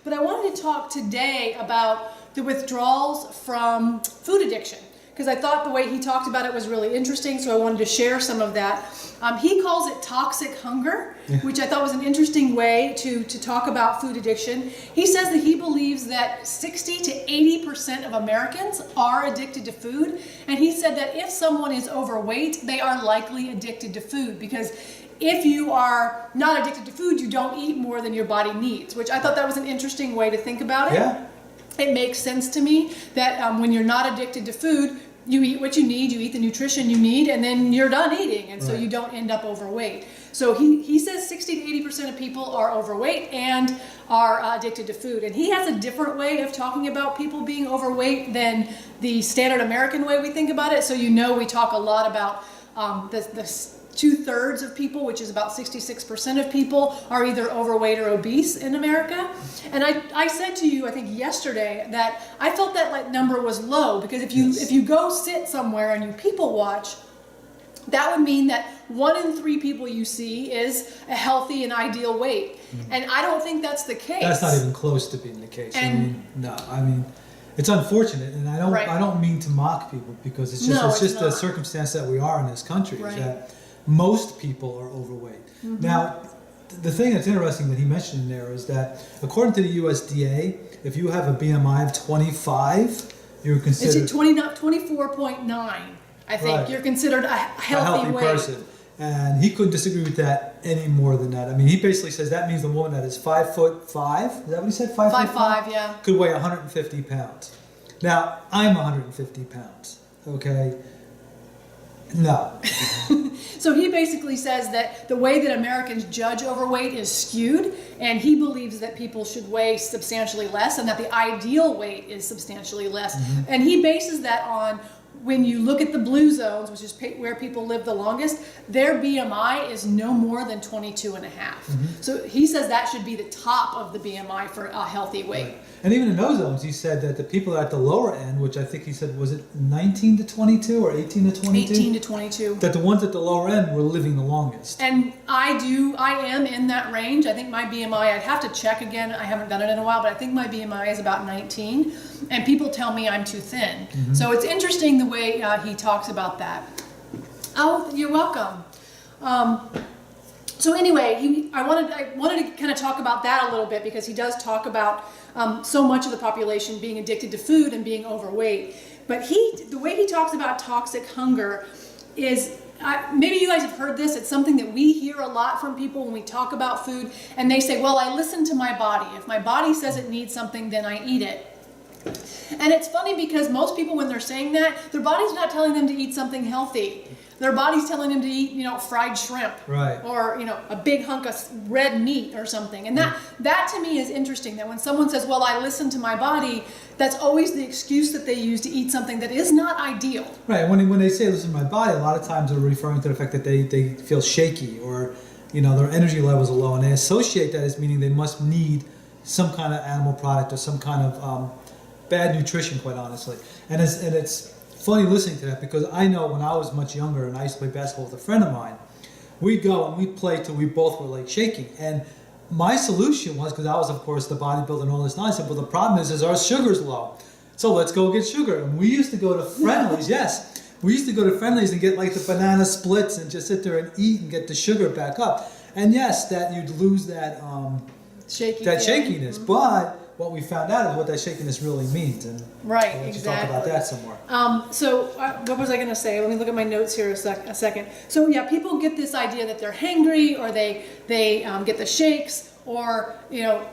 But I wanted to talk today about the withdrawals from food addiction, because I thought the way he talked about it was really interesting, so I wanted to share some of that. He calls it toxic hunger, which I thought was an interesting way to talk about food addiction. He says that he believes that 60 to 80% of Americans are addicted to food, and he said that if someone is overweight, they are likely addicted to food, because if you are not addicted to food, you don't eat more than your body needs, which I thought that was an interesting way to think about it. Yeah. It makes sense to me that when you're not addicted to food, you eat what you need, you eat the nutrition you need, and then you're done eating, and so you don't end up overweight. So he says 60 to 80% of people are overweight and are addicted to food. And he has a different way of talking about people being overweight than the standard American way we think about it. So we talk a lot about the 2/3 of people, which is about 66% of people, are either overweight or obese in America. And I said to you, I think yesterday, that I felt that number was low, because if you go sit somewhere and you people watch, that would mean that 1 in 3 people you see is a healthy and ideal weight. And I don't think that's the case. That's not even close to being the case. It's unfortunate, and I don't mean to mock people, because it's just a circumstance that we are in this country. Is that most people are overweight. Now, the thing that's interesting that he mentioned in there is that according to the USDA, if you have a BMI of 25, you're considered... It's 24.9, I think. You're considered a healthy weight. Person. And he couldn't disagree with that any more than that. I mean, he basically says that means the woman that is 5'5", is that what he said? 5'5", yeah. Could weigh 150 pounds. Now, I'm 150 pounds, okay? No. So he basically says that the way that Americans judge overweight is skewed, and he believes that people should weigh substantially less, and that the ideal weight is substantially less. And he bases that on, when you look at the blue zones, which is where people live the longest, their BMI is no more than 22.5. So he says that should be the top of the BMI for a healthy weight. Right. And even in those zones, he said that the people at the lower end, which I think he said, was it 19 to 22 or 18 to 22? 18 to 22. That the ones at the lower end were living the longest. And I am in that range. I think my BMI, I'd have to check again, I haven't done it in a while, but I think my BMI is about 19. And people tell me I'm too thin. So it's interesting the way he talks about that. Oh, you're welcome. So anyway, I wanted to kind of talk about that a little bit, because he does talk about so much of the population being addicted to food and being overweight. But the way he talks about toxic hunger is, maybe you guys have heard this, it's something that we hear a lot from people when we talk about food, and they say, well, I listen to my body. If my body says it needs something, then I eat it. And it's funny, because most people, when they're saying that, their body's not telling them to eat something healthy. Their body's telling them to eat, fried shrimp, or a big hunk of red meat or something. And that to me is interesting. That when someone says, "Well, I listen to my body," that's always the excuse that they use to eat something that is not ideal. Right. When they say "listen to my body," a lot of times they're referring to the fact that they feel shaky, or their energy levels are low, and they associate that as meaning they must need some kind of animal product or some kind of bad nutrition, quite honestly. And it's funny listening to that, because I know when I was much younger and I used to play basketball with a friend of mine, we'd go and we'd play till we both were like shaking. And my solution was, because I was, of course, the bodybuilder and all this nonsense, but the problem is our sugar's low. So let's go get sugar. And we used to go to Friendly's, we used to go to Friendly's and get like the banana splits and just sit there and eat and get the sugar back up. And yes, that you'd lose that shakiness, but what we found out is what that shakiness really means, and right, I'll let exactly. you talk about that some more. What was I going to say? Let me look at my notes here a second. So yeah, people get this idea that they're hangry, or they get the shakes, or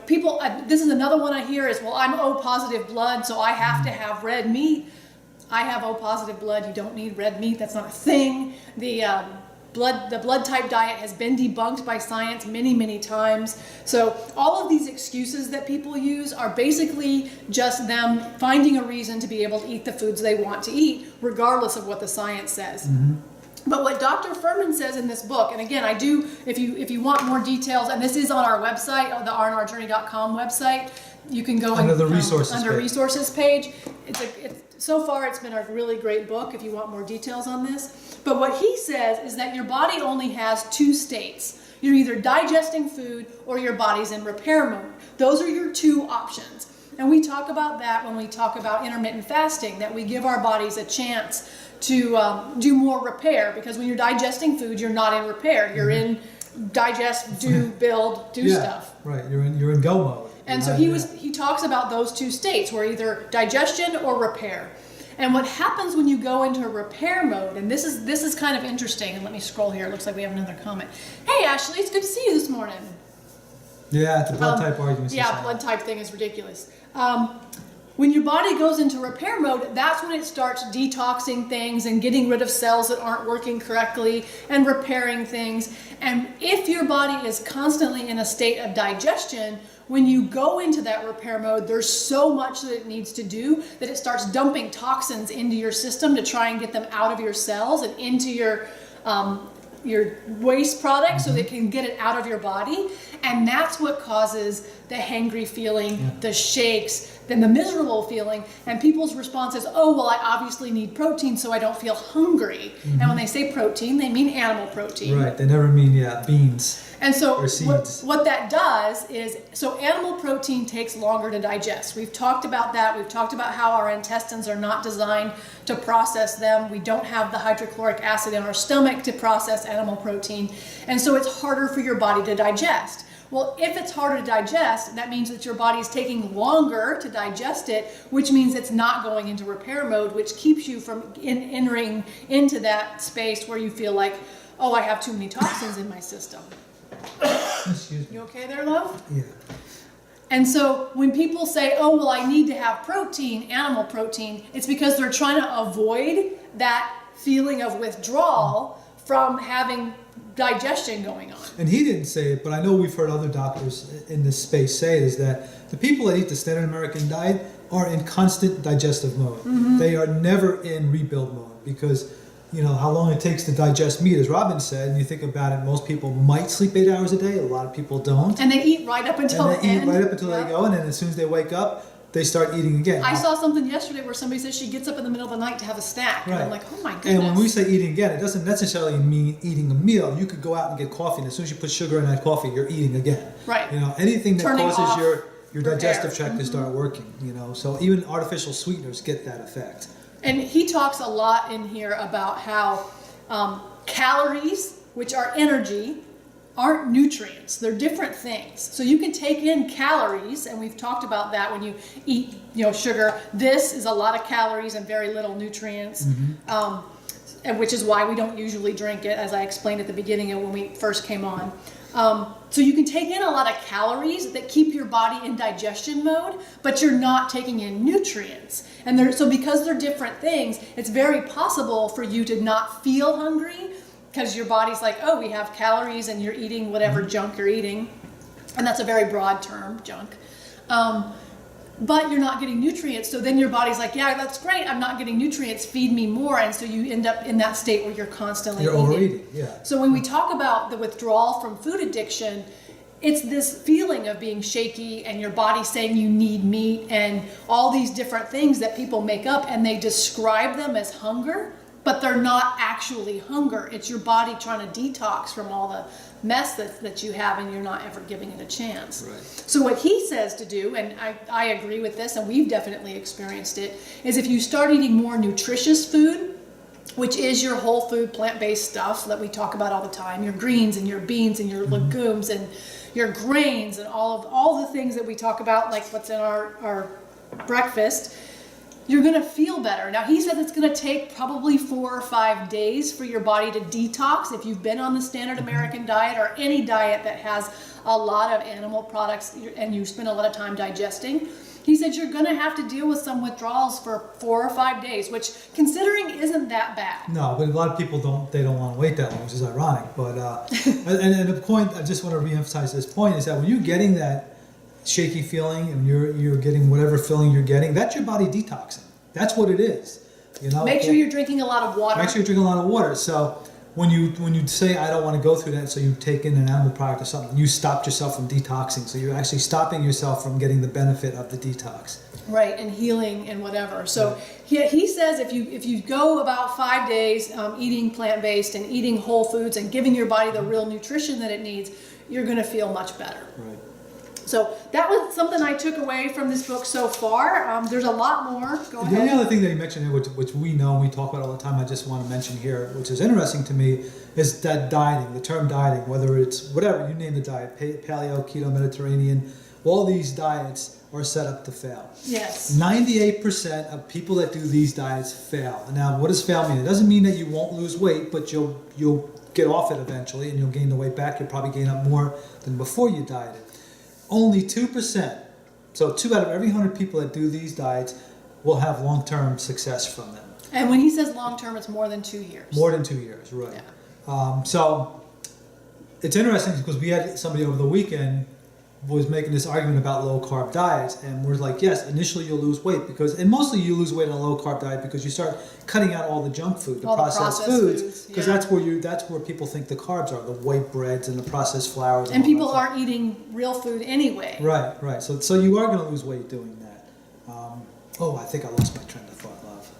people. This is another one I hear is, well, I'm O positive blood, so I have to have red meat. I have O positive blood. You don't need red meat. That's not a thing. The blood type diet has been debunked by science many, many times. So all of these excuses that people use are basically just them finding a reason to be able to eat the foods they want to eat, regardless of what the science says. But what Dr. Furman says in this book, and again, if you want more details, and this is on our website, on the rnrjourney.com website, you can go under the resources page. So far, it's been a really great book if you want more details on this. But what he says is that your body only has 2 states. You're either digesting food or your body's in repair mode. those are your two options. And we talk about that when we talk about intermittent fasting, that we give our bodies a chance to do more repair, because when you're digesting food, you're not in repair. You're in digest, do, build, do stuff. Right. You're in go mode. And so he talks about those two states, where either digestion or repair. And what happens when you go into repair mode, and this is kind of interesting, and let me scroll here, it looks like we have another comment. Hey Ashley, it's good to see you this morning. Yeah, the blood type argument. Yeah, blood type thing is ridiculous. When your body goes into repair mode, that's when it starts detoxing things and getting rid of cells that aren't working correctly and repairing things. And if your body is constantly in a state of digestion, when you go into that repair mode, there's so much that it needs to do that it starts dumping toxins into your system to try and get them out of your cells and into your waste product so they can get it out of your body. And that's what causes the hangry feeling, the shakes, then the miserable feeling. And people's response is, oh, well, I obviously need protein so I don't feel hungry. And when they say protein, they mean animal protein. Right, they never mean, beans. And so or seeds. what that does is, so animal protein takes longer to digest. We've talked about that. We've talked about how our intestines are not designed to process them. We don't have the hydrochloric acid in our stomach to process animal protein. And so it's harder for your body to digest. Well, if it's harder to digest, that means that your body is taking longer to digest it, which means it's not going into repair mode, which keeps you from entering into that space where you feel like, oh, I have too many toxins in my system. Excuse me. You okay there, love? Yeah. And so when people say, oh, well, I need to have protein, animal protein, it's because they're trying to avoid that feeling of withdrawal from having digestion going on. And he didn't say it, but I know we've heard other doctors in this space say it, is that the people that eat the standard American diet are in constant digestive mode. They are never in rebuild mode, because how long it takes to digest meat, as Robin said, and you think about it, most people might sleep 8 hours a day, a lot of people don't. And they eat right up until the end. Right up until they go, and then as soon as they wake up, they start eating again. I saw something yesterday where somebody says she gets up in the middle of the night to have a snack. Right. And I'm like, oh my goodness. And when we say eating again, it doesn't necessarily mean eating a meal. You could go out and get coffee, and as soon as you put sugar in that coffee, you're eating again. Right. Anything that Turning causes off your digestive tract to start working, So even artificial sweeteners get that effect. And he talks a lot in here about how calories, which are energy, aren't nutrients. They're different things. So you can take in calories, and we've talked about that when you eat, sugar. This is a lot of calories and very little nutrients, and which is why we don't usually drink it, as I explained at the beginning of when we first came on. So you can take in a lot of calories that keep your body in digestion mode, but you're not taking in nutrients. And so because they're different things, it's very possible for you to not feel hungry, because your body's like, oh, we have calories and you're eating whatever junk you're eating. And that's a very broad term, junk. But you're not getting nutrients. So then your body's like, yeah, that's great. I'm not getting nutrients. Feed me more. And so you end up in that state where you're constantly overeating. Yeah. So when we talk about the withdrawal from food addiction, it's this feeling of being shaky and your body saying you need meat and all these different things that people make up, and they describe them as hunger, but they're not actually hunger. It's your body trying to detox from all the mess that you have, and you're not ever giving it a chance. Right. So what he says to do, and I agree with this, and we've definitely experienced it, is if you start eating more nutritious food, which is your whole food plant-based stuff that we talk about all the time, your greens and your beans and your legumes and your grains and all the things that we talk about, like what's in our breakfast, you're going to feel better. Now, he says it's going to take probably 4 or 5 days for your body to detox if you've been on the standard American diet or any diet that has a lot of animal products and you spend a lot of time digesting. He said you're going to have to deal with some withdrawals for 4 or 5 days, which, considering, isn't that bad. No, but a lot of people don't want to wait that long, which is ironic. But and the point, I just want to reemphasize this point, is that when you're getting that shaky feeling and you're getting whatever feeling you're getting, that's your body detoxing. That's what it is. Make sure you're drinking a lot of water. Make sure you're drinking a lot of water. So when you say I don't want to go through that, so you take in an animal product or something, you stopped yourself from detoxing. So you're actually stopping yourself from getting the benefit of the detox. Right, and healing and whatever. So he says if you go about 5 days eating plant-based and eating whole foods and giving your body the real nutrition that it needs, you're going to feel much better. Right. So that was something I took away from this book so far. There's a lot more. Go ahead. The only other thing that he mentioned here, which we know and we talk about all the time, I just want to mention here, which is interesting to me, is that dieting, the term dieting, whether it's whatever, you name the diet, paleo, keto, Mediterranean, all these diets are set up to fail. Yes. 98% of people that do these diets fail. Now, what does fail mean? It doesn't mean that you won't lose weight, but you'll get off it eventually and you'll gain the weight back. You'll probably gain up more than before you dieted. Only 2%, so 2 out of every 100 people that do these diets will have long-term success from them. And when he says long-term, it's more than 2 years. More than 2 years, right. Yeah. So it's interesting because we had somebody over the weekend was making this argument about low-carb diets, and we're like, yes, initially you'll lose weight and mostly you lose weight on a low-carb diet because you start cutting out all the junk food, the processed foods, because that's where people think the carbs are, the white breads and the processed flours. And people aren't eating real food anyway. Right. So you are going to lose weight doing that. I think I lost my train of thought, love.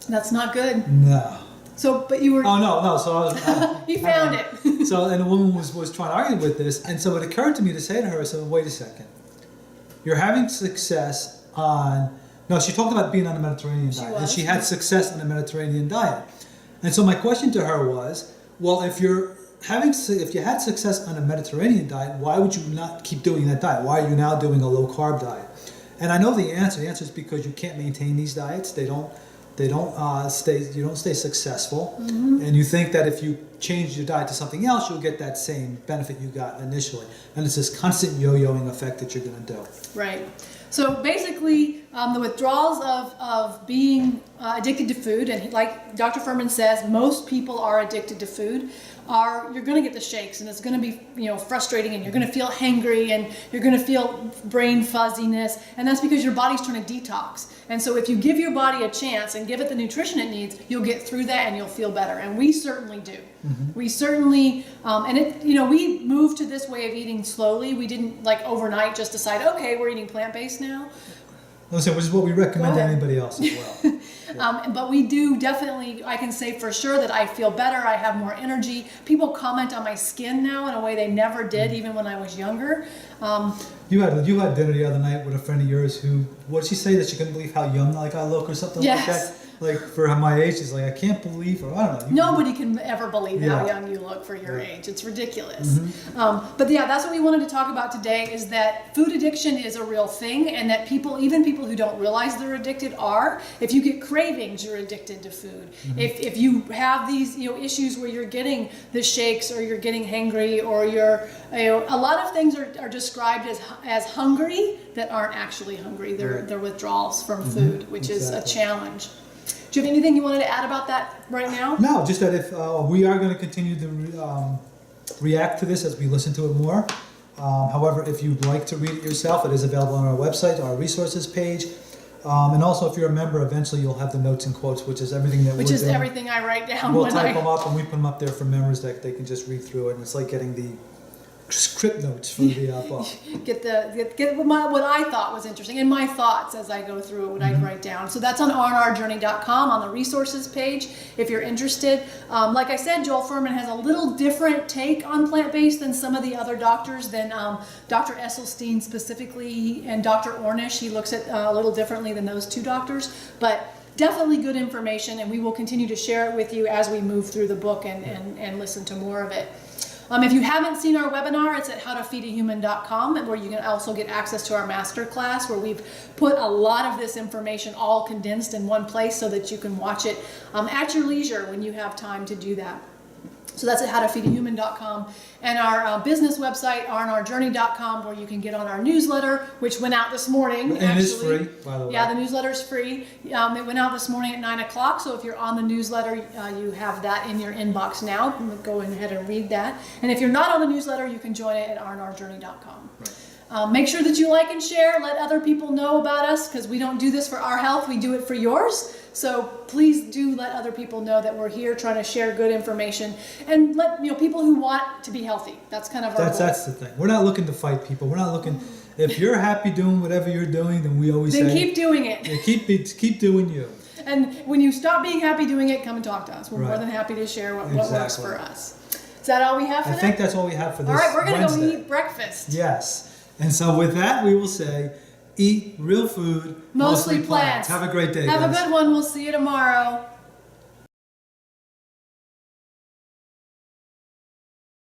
That's not good. No. So, but you were. Oh no. So I was. He found it. So, and the woman was trying to argue with this, and so it occurred to me to say to her, I said, wait a second. You're having success on. No, she talked about being on the Mediterranean diet, and she had success on the Mediterranean diet. And so my question to her was, well, if you had success on a Mediterranean diet, why would you not keep doing that diet? Why are you now doing a low carb diet? And I know the answer. The answer is because you can't maintain these diets. You don't stay successful, and you think that if you change your diet to something else, you'll get that same benefit you got initially. And it's this constant yo-yoing effect that you're going to do. Right. So basically, the withdrawals of being addicted to food, and like Dr. Furman says, most people are addicted to food. You're going to get the shakes, and it's going to be frustrating, and you're going to feel hangry, and you're going to feel brain fuzziness, and that's because your body's trying to detox. And so if you give your body a chance and give it the nutrition it needs, you'll get through that and you'll feel better. And we certainly do. Mm-hmm. We certainly, we moved to this way of eating slowly. We didn't overnight just decide, okay, we're eating plant-based now. Which is what we recommend to anybody else as well. Yeah. But we do definitely, I can say for sure that I feel better. I have more energy. People comment on my skin now in a way they never did, even when I was younger. You had dinner the other night with a friend of yours who, what did she say, that she couldn't believe how young I look or something like that? Like for my age, she's like, I can't believe, or I don't know. Nobody can ever believe how young you look for your age. It's ridiculous. Mm-hmm. But yeah, that's what we wanted to talk about today, is that food addiction is a real thing, and that even people who don't realize they're addicted are. If you get cravings, you're addicted to food. Mm-hmm. If you have these issues where you're getting the shakes, or you're getting hangry, or a lot of things are described as hungry that aren't actually hungry. They're withdrawals from food, which is a challenge. Do you have anything you wanted to add about that right now? No, just that if we are going to continue to react to this as we listen to it more. However, if you'd like to read it yourself, it is available on our website, our resources page. And also, if you're a member, eventually you'll have the notes and quotes, which is everything that Which is everything I write down. We'll type them up, and we put them up there for members that they can just read through it. And it's like getting the script notes for the book. Get what I thought was interesting, and my thoughts as I go through it, what I write down. So that's on rnrjourney.com on the resources page if you're interested. Like I said, Joel Furman has a little different take on plant-based than some of the other doctors, than Dr. Esselstyn specifically, and Dr. Ornish. He looks at a little differently than those two doctors, but definitely good information, and we will continue to share it with you as we move through the book and listen to more of it. If you haven't seen our webinar, it's at howtofeedahuman.com, where you can also get access to our masterclass, where we've put a lot of this information all condensed in one place so that you can watch it at your leisure when you have time to do that. So that's at howtofeedahuman.com, and our business website, rnrjourney.com, where you can get on our newsletter, which went out this morning. And it's free, by the way. Yeah, the newsletter is free. It went out this morning at 9 o'clock, so if you're on the newsletter, you have that in your inbox now. Go ahead and read that. And if you're not on the newsletter, you can join it at rnrjourney.com. Right. Make sure that you like and share. Let other people know about us, because we don't do this for our health. We do it for yours. So please do let other people know that we're here trying to share good information, and let people who want to be healthy. That's kind of our goal. That's the thing. We're not looking to fight people. We're not looking. If you're happy doing whatever you're doing, then we always say keep doing it. Yeah, keep doing you. And when you stop being happy doing it, come and talk to us. We're more than happy to share what works for us. Is that all we have for I think that's all we have for this. All right, we're going to Wednesday. go eat breakfast. Yes. And so with that, we will say, eat real food, Mostly plants. Have a great day, Have guys. a good one. We'll see you tomorrow.